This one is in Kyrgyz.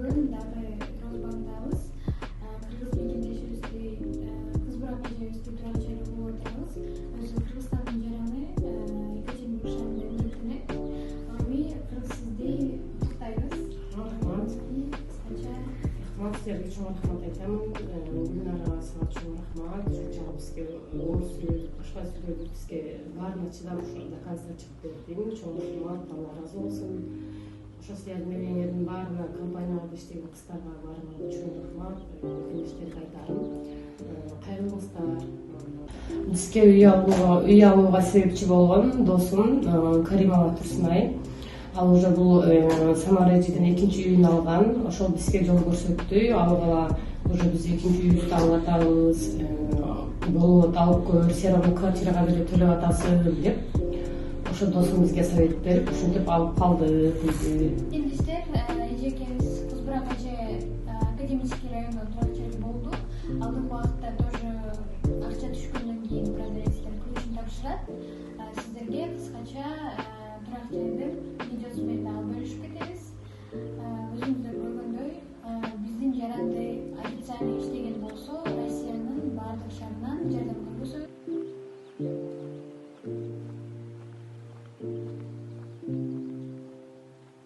бүгүн дагы Розбандабыз. Кыргыз мекендешибизди Кыз Бурак эжебизди турак жайда болуп атабыз. Өзү Кыргызстандын жараны Екатеринбург шаарында эмгектенет. Эми сизди куттуктайбыз. Рахмат. Кыскача Рахмат, силерге чоң рахмат айтамын. Гүлнара, сага чоң рахмат. Ушунчалык бизге орус сүйлөп, башка сүйлөп бизге баарына чыдап ушул до конца чыгып бердиң. Чоң рахмат, Алла ыраазы болсун. Ошо силердин эмеңердин баарына, компанияларда иштеген кыздарга баарына чоң рахмат. Мектептерге айтарым. Кайрылыңыздар. Бизге үй алууга себепчи болгон досум Каримова Турсунай. Ал уже бул Самарэжиден экинчи үйүн алган. Ошол бизге жол көрсөттү. Ал бала уже биз экинчи үйүбүздү алып атабыз. Болот алып көр, сен аны квартирага берип төлөп атасың деп. Ошо досум бизге совет берип, ушинтип алып калдык бизди. Эми сиздер эжекебиз Кыз Бурак эже академический райондон турак жайда болду. Алдыңкы убакытта